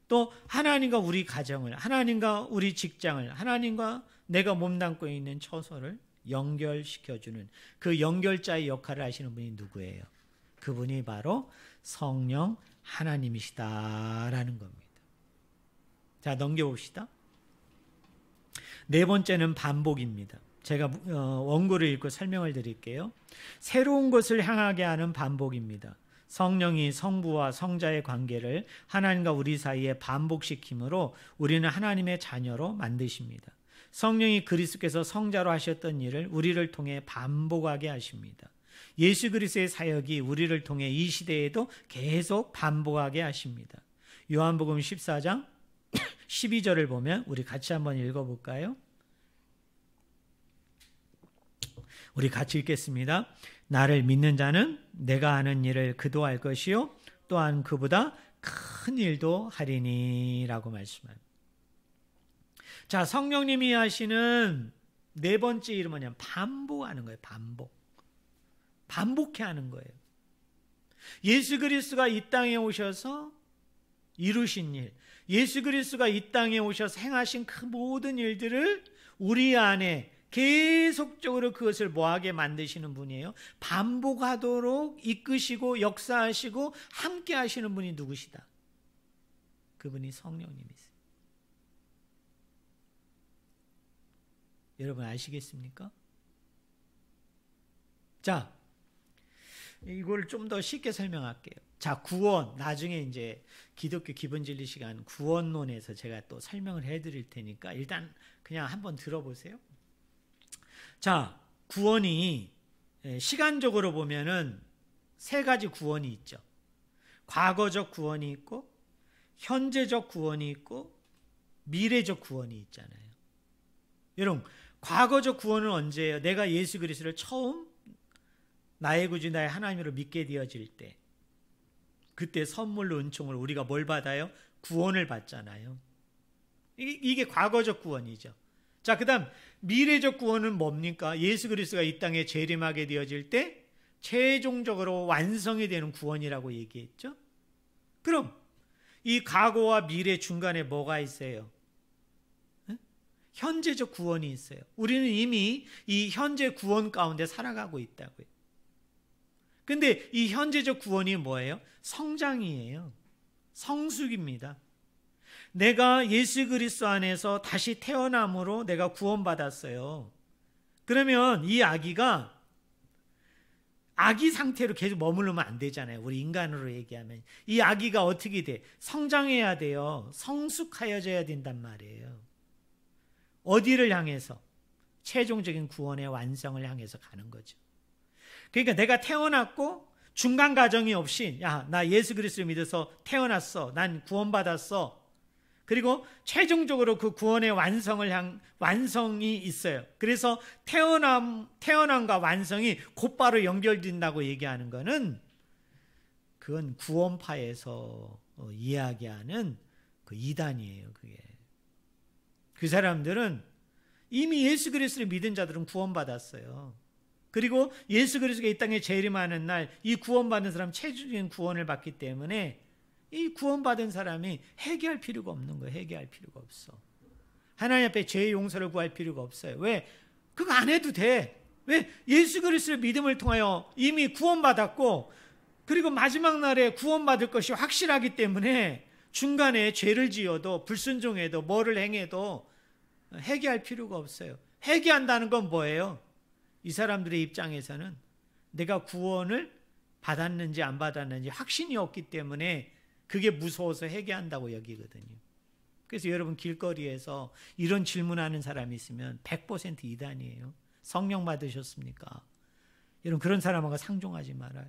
S1: 또 하나님과 우리 가정을, 하나님과 우리 직장을, 하나님과 내가 몸담고 있는 처소를 연결시켜주는 그 연결자의 역할을 하시는 분이 누구예요? 그분이 바로 성령 하나님이시다라는 겁니다. 자, 넘겨봅시다. 네 번째는 반복입니다. 제가 원고를 읽고 설명을 드릴게요. 새로운 것을 향하게 하는 반복입니다. 성령이 성부와 성자의 관계를 하나님과 우리 사이에 반복시킴으로 우리는 하나님의 자녀로 만드십니다. 성령이 그리스도께서 성자로 하셨던 일을 우리를 통해 반복하게 하십니다. 예수 그리스도의 사역이 우리를 통해 이 시대에도 계속 반복하게 하십니다. 요한복음 14장 12절을 보면 우리 같이 한번 읽어볼까요? 우리 같이 읽겠습니다. 나를 믿는 자는 내가 하는 일을 그도 할 것이요 또한 그보다 큰 일도 하리니 라고 말씀합니다. 자, 성령님이 하시는 네 번째 일은 뭐냐면 반복하는 거예요. 반복해 하는 거예요. 예수 그리스도가 이 땅에 오셔서 이루신 일, 예수 그리스도가 이 땅에 오셔서 행하신 그 모든 일들을 우리 안에 계속적으로 그것을 뭐하게 만드시는 분이에요? 반복하도록 이끄시고 역사하시고 함께 하시는 분이 누구시다? 그분이 성령님이세요. 여러분 아시겠습니까? 자, 이걸 좀 더 쉽게 설명할게요. 자, 구원, 나중에 이제 기독교 기본진리 시간 구원론에서 제가 또 설명을 해드릴 테니까 일단 그냥 한번 들어보세요. 자, 구원이 시간적으로 보면은 세 가지 구원이 있죠. 과거적 구원이 있고, 현재적 구원이 있고, 미래적 구원이 있잖아요. 여러분, 과거적 구원은 언제예요? 내가 예수 그리스도를 처음 나의 구주 나의 하나님으로 믿게 되어질 때, 그때 선물로 은총을 우리가 뭘 받아요? 구원을 받잖아요. 이게 과거적 구원이죠. 자, 그 다음 미래적 구원은 뭡니까? 예수 그리스도가 이 땅에 재림하게 되어질 때 최종적으로 완성이 되는 구원이라고 얘기했죠. 그럼 이 과거와 미래 중간에 뭐가 있어요? 현재적 구원이 있어요. 우리는 이미 이 현재 구원 가운데 살아가고 있다고요. 근데 이 현재적 구원이 뭐예요? 성장이에요. 성숙입니다. 내가 예수 그리스도 안에서 다시 태어남으로 내가 구원받았어요. 그러면 이 아기가 아기 상태로 계속 머무르면 안 되잖아요. 우리 인간으로 얘기하면. 이 아기가 어떻게 돼? 성장해야 돼요. 성숙하여져야 된단 말이에요. 어디를 향해서? 최종적인 구원의 완성을 향해서 가는 거죠. 그러니까 내가 태어났고 중간 과정이 없이 야, 나 예수 그리스도를 믿어서 태어났어. 난 구원받았어. 그리고 최종적으로 그 구원의 완성이 있어요. 그래서 태어남과 완성이 곧바로 연결된다고 얘기하는 것은 그건 구원파에서 이야기하는 그 이단이에요. 그게. 그 사람들은 이미 예수 그리스도를 믿은 자들은 구원받았어요. 그리고 예수 그리스도가 이 땅에 재림하는 날 이 구원받은 사람 최종적인 구원을 받기 때문에 이 구원받은 사람이 회개할 필요가 없는 거예요. 회개할 필요가 없어. 하나님 앞에 죄의 용서를 구할 필요가 없어요. 왜? 그거 안 해도 돼. 왜? 예수 그리스도의 믿음을 통하여 이미 구원받았고 그리고 마지막 날에 구원받을 것이 확실하기 때문에 중간에 죄를 지어도 불순종해도 뭐를 행해도 회개할 필요가 없어요. 회개한다는 건 뭐예요? 이 사람들의 입장에서는 내가 구원을 받았는지 안 받았는지 확신이 없기 때문에 그게 무서워서 회개한다고 여기거든요. 그래서 여러분 길거리에서 이런 질문하는 사람이 있으면 100% 이단이에요. 성령 받으셨습니까? 여러분 그런 사람하고 상종하지 말아요.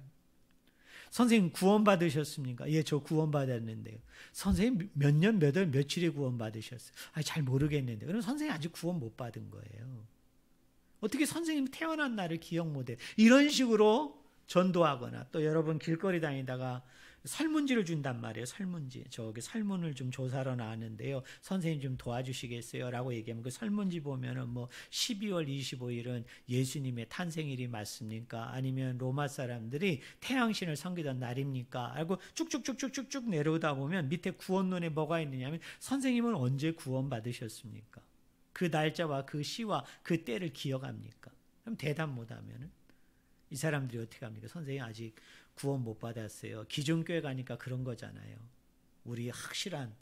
S1: 선생님 구원 받으셨습니까? 예, 저 구원 받았는데요. 선생님 몇 년, 몇 월, 며칠에 구원 받으셨어요? 잘 모르겠는데. 그럼 선생님 아직 구원 못 받은 거예요. 어떻게 선생님 태어난 날을 기억 못해? 이런 식으로 전도하거나 또 여러분 길거리 다니다가 설문지를 준단 말이에요. 설문지. 저기 설문을 좀 조사로 나왔는데요. 선생님 좀 도와주시겠어요? 라고 얘기하면 그 설문지 보면은 뭐 12월 25일은 예수님의 탄생일이 맞습니까? 아니면 로마 사람들이 태양신을 섬기던 날입니까? 알고 쭉쭉쭉쭉쭉 내려오다 보면 밑에 구원론에 뭐가 있느냐면 선생님은 언제 구원 받으셨습니까? 그 날짜와 그 시와 그 때를 기억합니까? 그럼 대답 못하면은 이 사람들이 어떻게 합니까? 선생님 아직 구원 못 받았어요. 기존교회 가니까 그런 거잖아요. 우리 확실한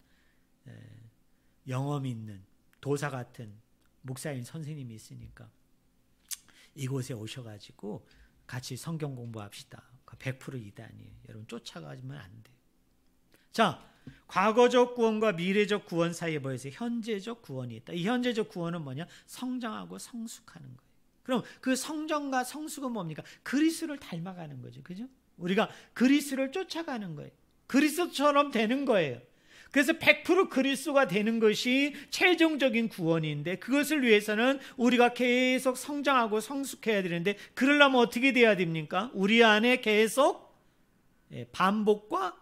S1: 영험 있는 도사 같은 목사님 선생님이 있으니까 이곳에 오셔가지고 같이 성경 공부합시다. 100% 이단이에요. 여러분 쫓아가지면 안 돼요. 자, 과거적 구원과 미래적 구원 사이에 뭐였어요? 현재적 구원이 있다. 이 현재적 구원은 뭐냐? 성장하고 성숙하는 거예요. 그럼 그 성장과 성숙은 뭡니까? 그리스도를 닮아가는 거죠. 그죠? 우리가 그리스도를 쫓아가는 거예요. 그리스도처럼 되는 거예요. 그래서 100% 그리스도가 되는 것이 최종적인 구원인데 그것을 위해서는 우리가 계속 성장하고 성숙해야 되는데 그러려면 어떻게 돼야 됩니까? 우리 안에 계속 반복과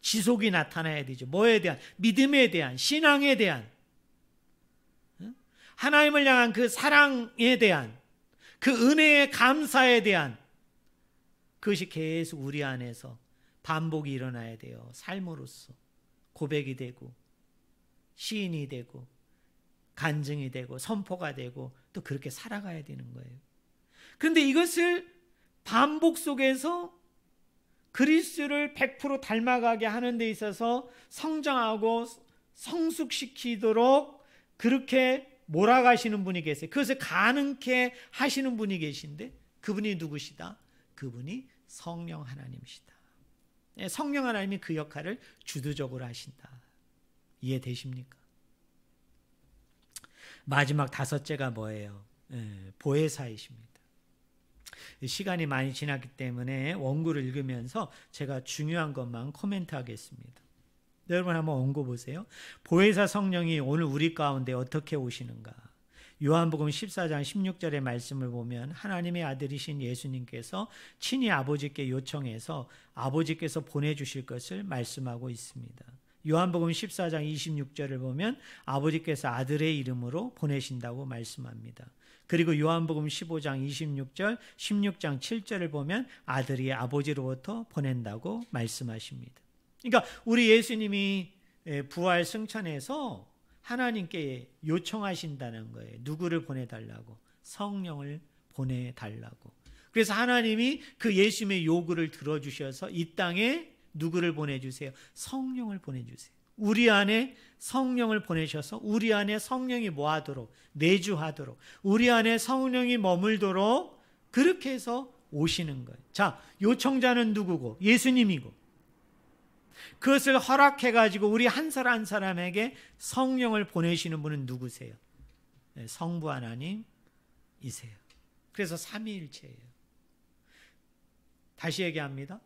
S1: 지속이 나타나야 되죠. 뭐에 대한? 믿음에 대한, 신앙에 대한, 하나님을 향한 그 사랑에 대한, 그 은혜의 감사에 대한 그것이 계속 우리 안에서 반복이 일어나야 돼요. 삶으로서 고백이 되고 시인이 되고 간증이 되고 선포가 되고 또 그렇게 살아가야 되는 거예요. 그런데 이것을 반복 속에서 그리스도를 100% 닮아가게 하는 데 있어서 성장하고 성숙시키도록 그렇게 몰아가시는 분이 계세요. 그것을 가능케 하시는 분이 계신데 그분이 누구시다? 그분이 성령 하나님이시다. 성령 하나님이 그 역할을 주도적으로 하신다. 이해되십니까? 마지막 다섯째가 뭐예요? 보혜사이십니다. 시간이 많이 지났기 때문에 원고를 읽으면서 제가 중요한 것만 코멘트하겠습니다. 여러분 한번 원고 보세요. 보혜사 성령이 오늘 우리 가운데 어떻게 오시는가? 요한복음 14장 16절의 말씀을 보면 하나님의 아들이신 예수님께서 친히 아버지께 요청해서 아버지께서 보내주실 것을 말씀하고 있습니다. 요한복음 14장 26절을 보면 아버지께서 아들의 이름으로 보내신다고 말씀합니다. 그리고 요한복음 15장 26절, 16장 7절을 보면 아들이 아버지로부터 보낸다고 말씀하십니다. 그러니까 우리 예수님이 부활 승천해서 하나님께 요청하신다는 거예요. 누구를 보내달라고? 성령을 보내달라고. 그래서 하나님이 그 예수님의 요구를 들어주셔서 이 땅에 누구를 보내주세요? 성령을 보내주세요. 우리 안에 성령을 보내셔서 우리 안에 성령이 뭐하도록? 내주하도록. 우리 안에 성령이 머물도록 그렇게 해서 오시는 거예요. 자, 요청자는 누구고? 예수님이고. 그것을 허락해가지고 우리 한 사람 한 사람에게 성령을 보내시는 분은 누구세요? 성부 하나님이세요. 그래서 삼위일체예요. 다시 얘기합니다.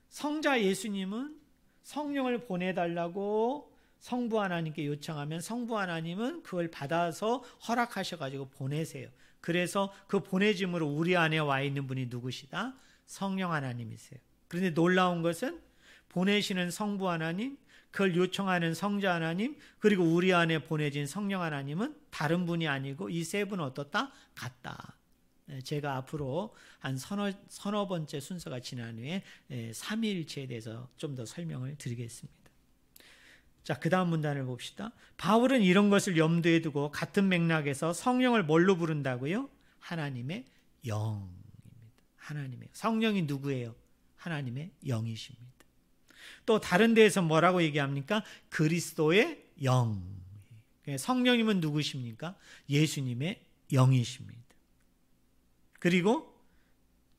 S1: 성자 예수님은 성령을 보내달라고 성부 하나님께 요청하면 성부 하나님은 그걸 받아서 허락하셔가지고 보내세요. 그래서 그 보내짐으로 우리 안에 와 있는 분이 누구시다? 성령 하나님이세요. 그런데 놀라운 것은 보내시는 성부 하나님, 그걸 요청하는 성자 하나님, 그리고 우리 안에 보내진 성령 하나님은 다른 분이 아니고 이 세 분은 어떻다? 같다. 제가 앞으로 한 서너 번째 순서가 지난 후에 삼위일체에 대해서 좀 더 설명을 드리겠습니다. 자, 그 다음 문단을 봅시다. 바울은 이런 것을 염두에 두고 같은 맥락에서 성령을 뭘로 부른다고요? 하나님의 영입니다. 하나님의 성령이 누구예요? 하나님의 영이십니다. 또 다른 데에서 뭐라고 얘기합니까? 그리스도의 영. 성령님은 누구십니까? 예수님의 영이십니다. 그리고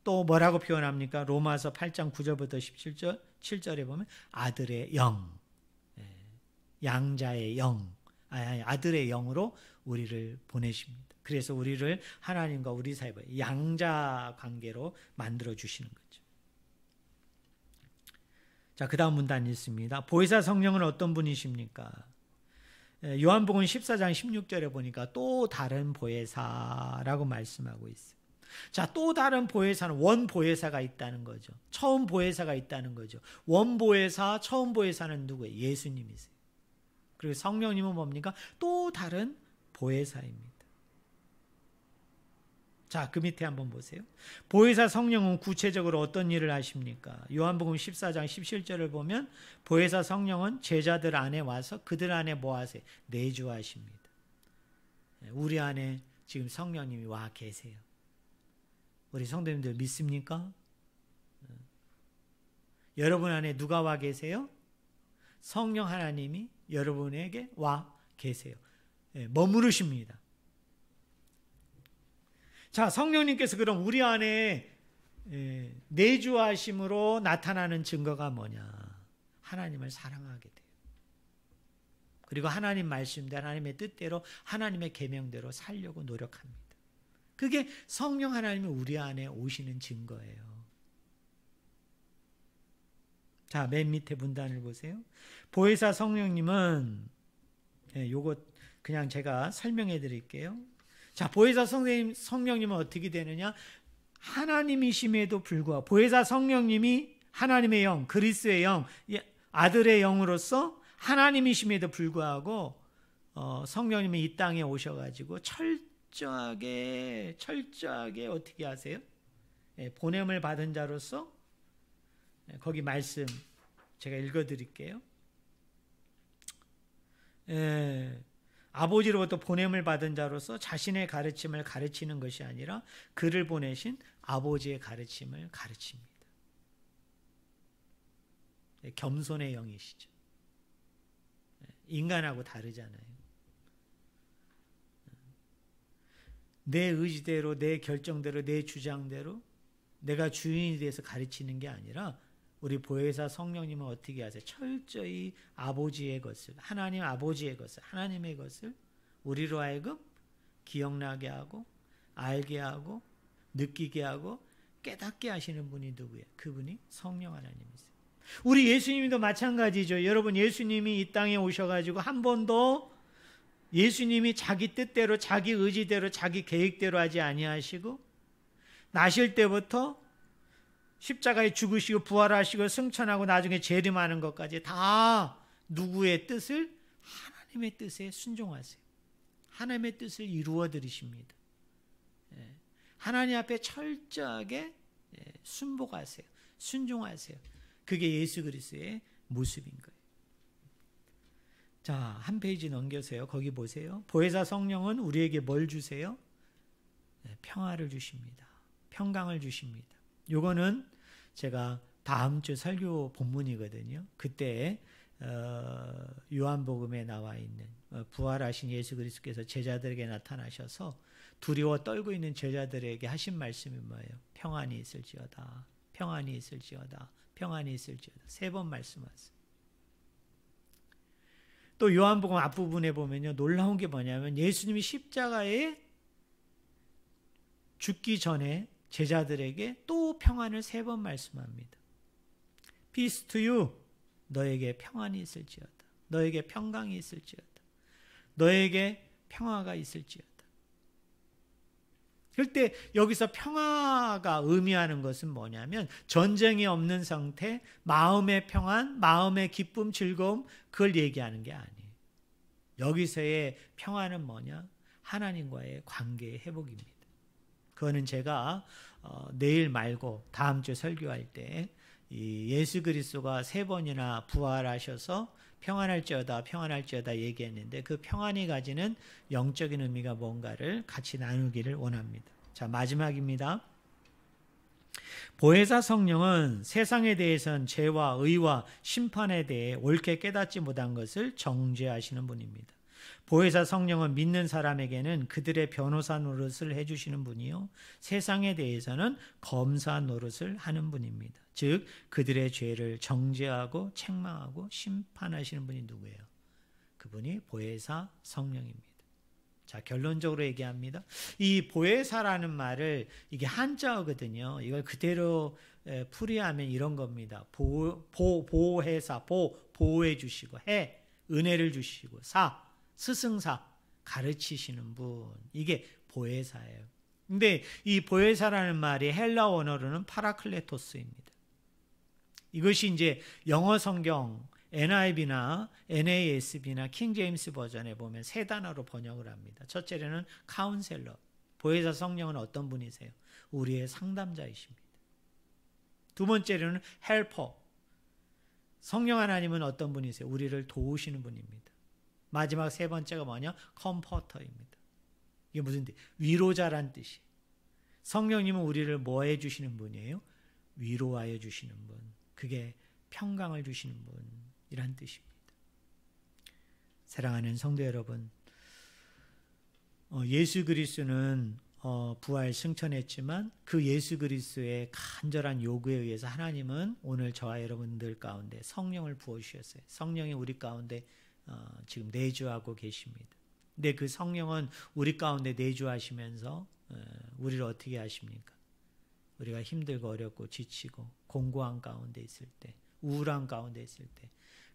S1: 또 뭐라고 표현합니까? 로마서 8장 9절부터 7절에 보면 아들의 영, 양자의 영, 아들의 영으로 우리를 보내십니다. 그래서 우리를 하나님과 우리 사이에 양자 관계로 만들어 주시는 거죠. 자, 그 다음 문단 읽습니다. 보혜사 성령은 어떤 분이십니까? 요한복음 14장 16절에 보니까 또 다른 보혜사라고 말씀하고 있어요. 자, 또 다른 보혜사는 원 보혜사가 있다는 거죠. 처음 보혜사가 있다는 거죠. 원 보혜사, 처음 보혜사는 누구예요? 예수님이세요. 그리고 성령님은 뭡니까? 또 다른 보혜사입니다. 자, 그 밑에 한번 보세요. 보혜사 성령은 구체적으로 어떤 일을 하십니까? 요한복음 14장 17절을 보면 보혜사 성령은 제자들 안에 와서 그들 안에 뭐 하세요? 내주하십니다. 우리 안에 지금 성령님이 와 계세요. 우리 성도님들 믿습니까? 여러분 안에 누가 와 계세요? 성령 하나님이 여러분에게 와 계세요. 머무르십니다. 자, 성령님께서 그럼 우리 안에 내주하심으로 나타나는 증거가 뭐냐? 하나님을 사랑하게 돼요. 그리고 하나님 말씀대로 하나님의 뜻대로 하나님의 계명대로 살려고 노력합니다. 그게 성령 하나님이 우리 안에 오시는 증거예요. 자, 맨 밑에 문단을 보세요. 보혜사 성령님은 요거 그냥 제가 설명해 드릴게요. 자, 보혜사 성령님은 어떻게 되느냐? 하나님이심에도 불구하고 보혜사 성령님이 하나님의 영, 그리스도의 영, 아들의 영으로서 하나님이심에도 불구하고 성령님이 이 땅에 오셔가지고 철저하게 어떻게 하세요? 보냄을 받은 자로서 거기 말씀 제가 읽어드릴게요. 아버지로부터 보냄을 받은 자로서 자신의 가르침을 가르치는 것이 아니라 그를 보내신 아버지의 가르침을 가르칩니다. 겸손의 영이시죠. 인간하고 다르잖아요. 내 의지대로, 내 결정대로, 내 주장대로 내가 주인이 돼서 가르치는 게 아니라 우리 보혜사 성령님은 어떻게 하세요? 철저히 아버지의 것을, 하나님 아버지의 것을, 하나님의 것을 우리로 하여금 기억나게 하고 알게 하고 느끼게 하고 깨닫게 하시는 분이 누구예요? 그분이 성령 하나님이세요. 우리 예수님도 마찬가지죠. 여러분, 예수님이 이 땅에 오셔가지고 한 번도 예수님이 자기 뜻대로, 자기 의지대로, 자기 계획대로 하지 아니하시고 나실 때부터 십자가에 죽으시고 부활하시고 승천하고 나중에 재림하는 것까지 다 누구의 뜻을? 하나님의 뜻에 순종하세요. 하나님의 뜻을 이루어 드리십니다. 하나님 앞에 철저하게 순복하세요. 순종하세요. 그게 예수 그리스도의 모습인 거예요. 자, 한 페이지 넘겨서요. 거기 보세요. 보혜사 성령은 우리에게 뭘 주세요? 평화를 주십니다. 평강을 주십니다. 요거는 제가 다음 주 설교 본문이거든요. 그때 요한복음에 나와 있는 부활하신 예수 그리스도께서 제자들에게 나타나셔서 두려워 떨고 있는 제자들에게 하신 말씀이 뭐예요? 평안이 있을지어다. 평안이 있을지어다. 평안이 있을지어다. 3번 말씀하세요. 또 요한복음 앞부분에 보면요. 놀라운 게 뭐냐면 예수님이 십자가에 죽기 전에 제자들에게 또 평안을 3번 말씀합니다. Peace to you. 너에게 평안이 있을지어다. 너에게 평강이 있을지어다. 너에게 평화가 있을지어다. 그때 여기서 평화가 의미하는 것은 뭐냐면 전쟁이 없는 상태, 마음의 평안, 마음의 기쁨, 즐거움, 그걸 얘기하는 게 아니에요. 여기서의 평안은 뭐냐? 하나님과의 관계의 회복입니다. 그거는 제가 내일 말고 다음 주 설교할 때 이 예수 그리스도가 3번이나 부활하셔서 평안할지어다 평안할지어다 얘기했는데 그 평안이 가지는 영적인 의미가 뭔가를 같이 나누기를 원합니다. 자, 마지막입니다. 보혜사 성령은 세상에 대해서는 죄와 의와 심판에 대해 옳게 깨닫지 못한 것을 정죄하시는 분입니다. 보혜사 성령은 믿는 사람에게는 그들의 변호사 노릇을 해주시는 분이요, 세상에 대해서는 검사 노릇을 하는 분입니다. 즉 그들의 죄를 정죄하고 책망하고 심판하시는 분이 누구예요? 그분이 보혜사 성령입니다. 자, 결론적으로 얘기합니다. 이 보혜사라는 말을, 이게 한자어거든요. 이걸 그대로 풀이하면 이런 겁니다. 보혜사, 보호해 주시고, 해, 은혜를 주시고, 스승사, 가르치시는 분. 이게 보혜사예요. 근데 이 보혜사라는 말이 헬라 원어로는 파라클레토스입니다. 이것이 이제 영어 성경 NIV나 NASB나 킹 제임스 버전에 보면 세 단어로 번역을 합니다. 첫째로는 카운셀러. 보혜사 성령은 어떤 분이세요? 우리의 상담자이십니다. 두 번째로는 헬퍼. 성령 하나님은 어떤 분이세요? 우리를 도우시는 분입니다. 마지막 세 번째가 뭐냐? 컴포터입니다. 이게 무슨 뜻? 위로자란 뜻이에요. 성령님은 우리를 뭐 해주시는 분이에요? 위로하여 주시는 분. 그게 평강을 주시는 분이란 뜻입니다. 사랑하는 성도 여러분, 예수 그리스도는 부활 승천했지만 그 예수 그리스도의 간절한 요구에 의해서 하나님은 오늘 저와 여러분들 가운데 성령을 부어주셨어요. 성령이 우리 가운데 지금 내주하고 계십니다. 근데 그 성령은 우리 가운데 내주하시면서 우리를 어떻게 하십니까? 우리가 힘들고 어렵고 지치고 공고한 가운데 있을 때, 우울한 가운데 있을 때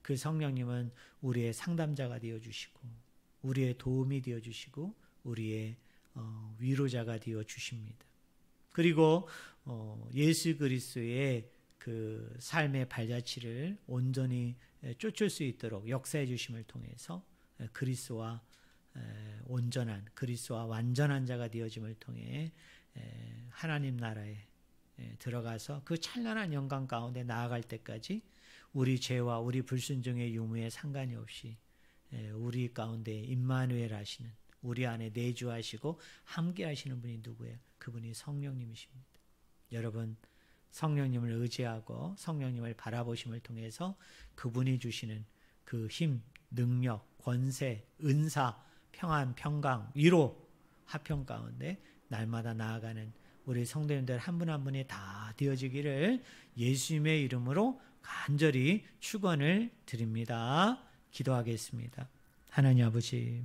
S1: 그 성령님은 우리의 상담자가 되어주시고 우리의 도움이 되어주시고 우리의 위로자가 되어주십니다. 그리고 예수 그리스도의 그 삶의 발자취를 온전히 쫓을 수 있도록 역사해 주심을 통해서 그리스도와 온전한, 그리스도와 완전한 자가 되어짐을 통해 하나님 나라에 들어가서 그 찬란한 영광 가운데 나아갈 때까지 우리 죄와 우리 불순종의 유무에 상관이 없이 우리 가운데 임마누엘 하시는, 우리 안에 내주하시고 함께 하시는 분이 누구예요? 그분이 성령님이십니다. 여러분, 성령님을 의지하고 성령님을 바라보심을 통해서 그분이 주시는 그 힘, 능력, 권세, 은사, 평안, 평강, 위로, 화평 가운데 날마다 나아가는 우리 성도님들 한 분 한 분이 다 되어지기를 예수님의 이름으로 간절히 축원을 드립니다. 기도하겠습니다. 하나님 아버지,